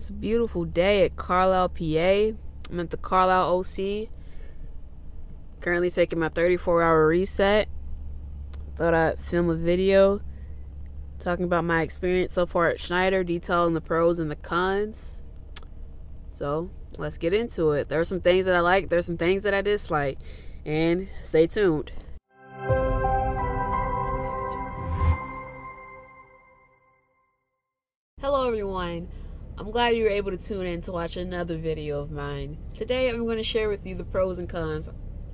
It's a beautiful day at Carlisle, PA. I'm at the Carlisle OC. Currently taking my 34-hour reset. Thought I'd film a video talking about my experience so far at Schneider, detailing the pros and the cons. So let's get into it. There are some things that I like, there's some things that I dislike, and stay tuned. Hello everyone. I'm glad you were able to tune in to watch another video of mine. Today I'm going to share with you the pros and cons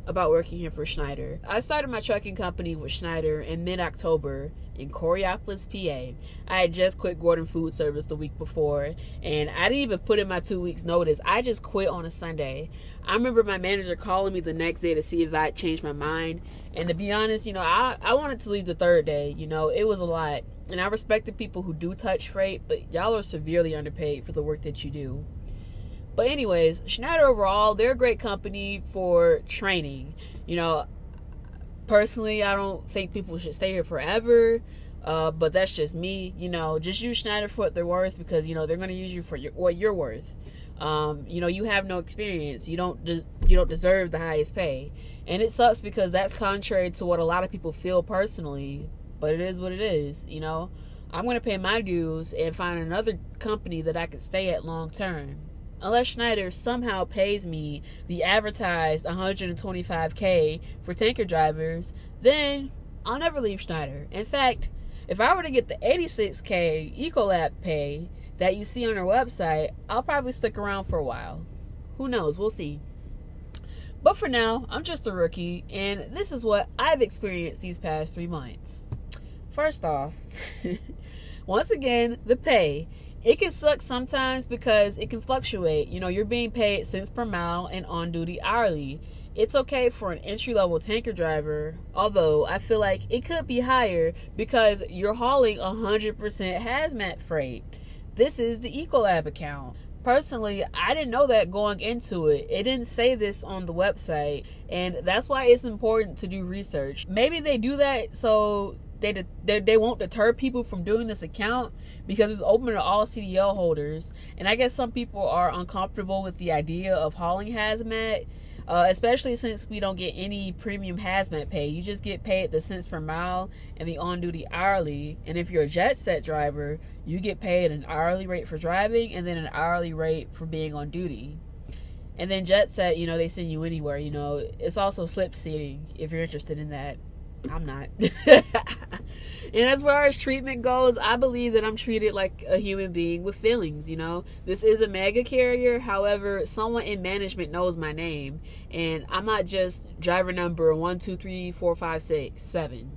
about working here for Schneider. I started my trucking company with Schneider in mid-October in Coraopolis, PA. I had just quit Gordon Food Service the week before, and I didn't even put in my 2 weeks notice. I just quit on a Sunday. I remember my manager calling me the next day to see if I had changed my mind, and to be honest, I wanted to leave the third day. It was a lot, and I respected people who do touch freight, but y'all are severely underpaid for the work that you do. But anyways, Schneider overall, they're a great company for training. Personally, I don't think people should stay here forever, but that's just me. Just use Schneider for what they're worth, because they're going to use you for what you're worth. You have no experience. You don't deserve the highest pay, and it sucks because that's contrary to what a lot of people feel personally. But it is what it is. I'm going to pay my dues and find another company that I can stay at long term. Unless Schneider somehow pays me the advertised $125K for tanker drivers, then I'll never leave Schneider. In fact, if I were to get the $86K Ecolab pay that you see on their website, I'll probably stick around for a while. Who knows? We'll see. But for now, I'm just a rookie, and this is what I've experienced these past 3 months. First off, once again, the pay. It can suck sometimes because it can fluctuate. You're being paid cents per mile and on-duty hourly. It's okay for an entry-level tanker driver, although I feel like it could be higher because you're hauling 100% hazmat freight. This is the Ecolab account. Personally, I didn't know that going into it. It didn't say this on the website, and that's why it's important to do research. Maybe they do that so they won't deter people from doing this account because it's open to all CDL holders. And I guess some people are uncomfortable with the idea of hauling hazmat, especially since we don't get any premium hazmat pay. You just get paid the cents per mile and the on-duty hourly. And if you're a jet set driver, you get paid an hourly rate for driving and then an hourly rate for being on duty. And then jet set, they send you anywhere. It's also slip seating if you're interested in that. I'm not. And as far as treatment goes, I believe that I'm treated like a human being with feelings. This is a mega carrier. However, someone in management knows my name, and I'm not just driver number 1, 2, 3, 4, 5, 6, 7.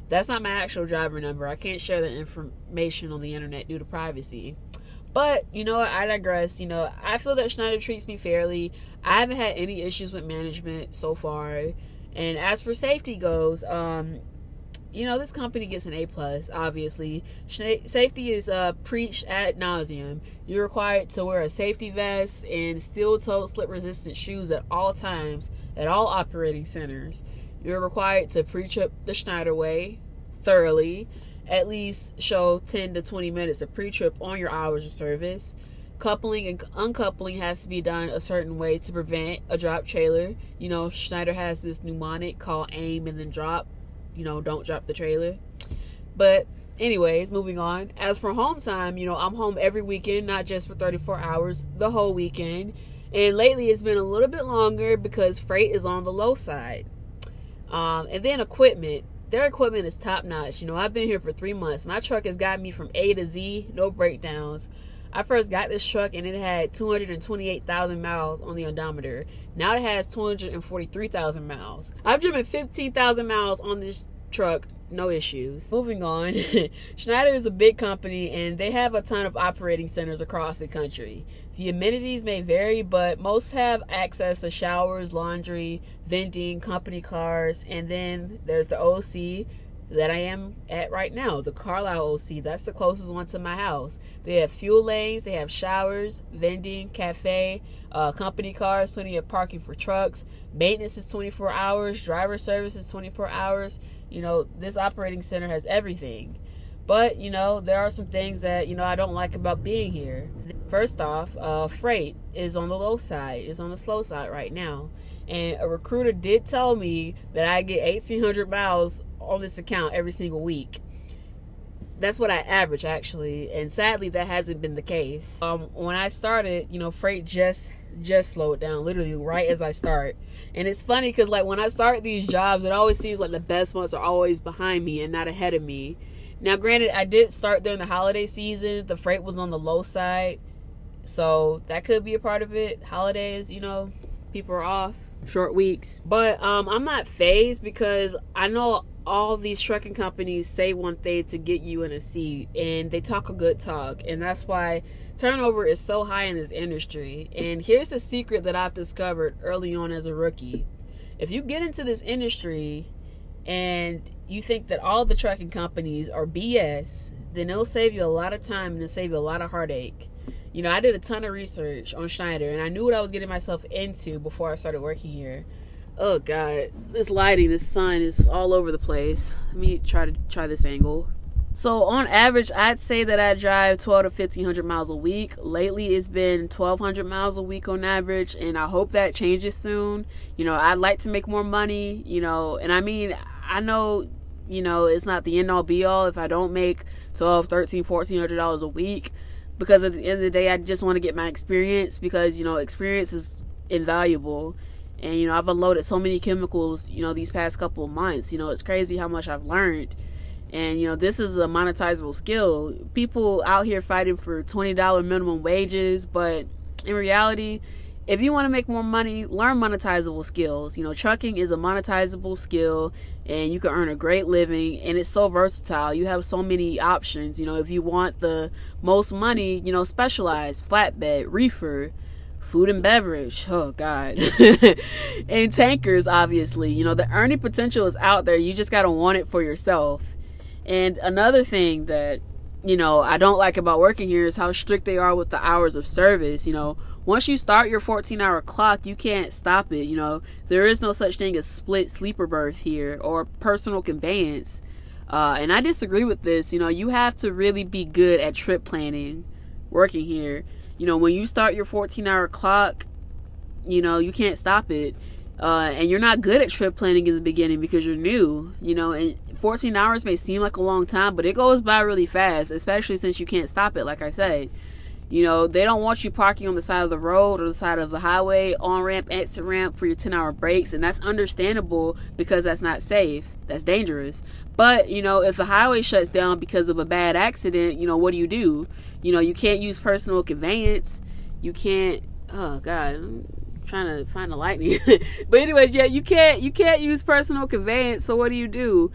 That's not my actual driver number. I can't share that information on the internet due to privacy. But, I digress. I feel that Schneider treats me fairly. I haven't had any issues with management so far. And as for safety goes, this company gets an A+, obviously. Safety is preached ad nauseum. You're required to wear a safety vest and steel-toed slip-resistant shoes at all times, at all operating centers. You're required to pre-trip the Schneider way thoroughly, at least show 10 to 20 minutes of pre-trip on your hours of service. Coupling and uncoupling has to be done a certain way to prevent a drop trailer. Schneider has this mnemonic called aim and then drop. Don't drop the trailer. But anyways, moving on. As for home time, I'm home every weekend, not just for 34 hours, the whole weekend. And lately it's been a little bit longer because freight is on the low side. And then equipment. Their equipment is top notch. I've been here for 3 months. My truck has got me from A to Z, no breakdowns. I first got this truck and it had 228,000 miles on the odometer. Now it has 243,000 miles. I've driven 15,000 miles on this truck, no issues. Moving on, Schneider is a big company and they have a ton of operating centers across the country. The amenities may vary, but most have access to showers, laundry, vending, company cars, and then there's the OC that I am at right now, the Carlisle OC. That's the closest one to my house. They have fuel lanes, they have showers, vending, cafe, company cars, plenty of parking for trucks. Maintenance is 24 hours, driver service is 24 hours. This operating center has everything. But, there are some things that, I don't like about being here. First off, freight is on the low side, is on the slow side right now. And a recruiter did tell me that I get 1,800 miles on this account every single week. That's what I average, actually, and sadly that hasn't been the case. When I started, freight just slowed down, literally right as I start. And it's funny because, like, when I start these jobs, it always seems like the best months are always behind me and not ahead of me. Now, granted, I did start during the holiday season. The freight was on the low side, so that could be a part of it. Holidays, people are off, short weeks. But I'm not fazed because I know all these trucking companies say one thing to get you in a seat, and they talk a good talk, and that's why turnover is so high in this industry. And here's a secret that I've discovered early on as a rookie. If you get into this industry and you think that all the trucking companies are BS, then it'll save you a lot of time and it'll save you a lot of heartache. I did a ton of research on Schneider, and I knew what I was getting myself into before I started working here. Oh God, this lighting, this sun is all over the place. Let me try this angle. So on average, I'd say that I drive 1,200 to 1,500 miles a week. Lately, it's been 1,200 miles a week on average, and I hope that changes soon. I'd like to make more money, and I mean, I know, it's not the end all be all if I don't make $1,200, $1,300, $1,400 a week, because at the end of the day, I just want to get my experience, because, experience is invaluable. And, I've unloaded so many chemicals, these past couple of months. It's crazy how much I've learned. And, this is a monetizable skill. People out here fighting for $20 minimum wages. But in reality, if you want to make more money, learn monetizable skills. Trucking is a monetizable skill, and you can earn a great living. And it's so versatile. You have so many options. If you want the most money, specialize, flatbed, reefer, food and beverage, oh God, and tankers, obviously. The earning potential is out there. You just got to want it for yourself. And another thing that, I don't like about working here is how strict they are with the hours of service. Once you start your 14-hour clock, you can't stop it. There is no such thing as split sleeper berth here or personal conveyance. And I disagree with this. You have to really be good at trip planning working here. When you start your 14-hour clock, you can't stop it. And you're not good at trip planning in the beginning because you're new, and 14 hours may seem like a long time, but it goes by really fast, especially since you can't stop it, like I said. They don't want you parking on the side of the road or the side of the highway, on-ramp, exit ramp for your 10-hour breaks, and that's understandable because that's not safe. That's dangerous. But, if the highway shuts down because of a bad accident, what do? You can't use personal conveyance. You can't, oh God, I'm trying to find the lightning. But anyways, yeah, you can't use personal conveyance, so what do?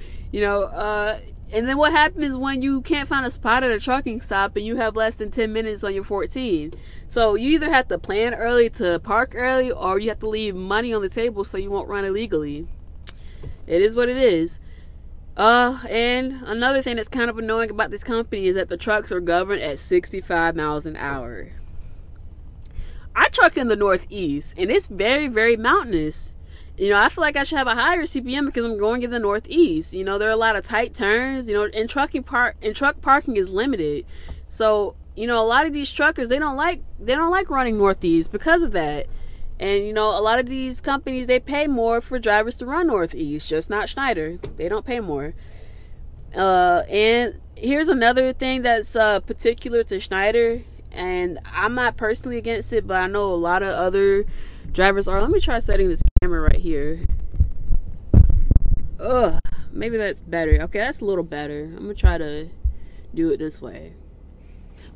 And then what happens when you can't find a spot at a trucking stop and you have less than 10 minutes on your 14? So you either have to plan early to park early, or you have to leave money on the table so you won't run illegally. It is what it is. And another thing that's kind of annoying about this company is that the trucks are governed at 65 miles an hour. I truck in the Northeast, and it's very, very mountainous. I feel like I should have a higher CPM because I'm going in the Northeast. There are a lot of tight turns, and truck parking is limited. So, a lot of these truckers, they don't like running Northeast because of that. And, a lot of these companies, they pay more for drivers to run Northeast, just not Schneider. They don't pay more. And here's another thing that's particular to Schneider, and I'm not personally against it, but I know a lot of other drivers are. Let me try setting this camera right here. Ugh, maybe that's better. Okay, that's a little better. I'm gonna try to do it this way.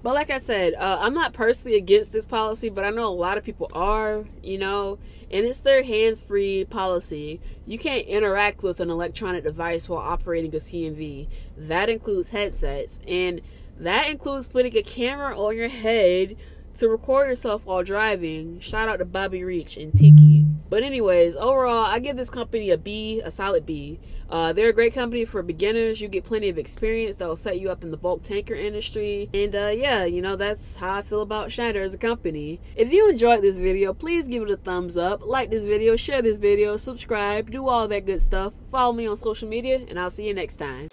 But like I said, I'm not personally against this policy, but I know a lot of people are, and it's their hands-free policy. You can't interact with an electronic device while operating a CMV. That includes headsets, and that includes putting a camera on your head to record yourself while driving. Shout out to Bobby Reach and Tiki. But anyways, overall, I give this company a B, a solid B. They're a great company for beginners. You get plenty of experience that will set you up in the bulk tanker industry. And yeah, that's how I feel about Schneider as a company. If you enjoyed this video, please give it a thumbs up, like this video, share this video, subscribe, do all that good stuff. Follow me on social media, and I'll see you next time.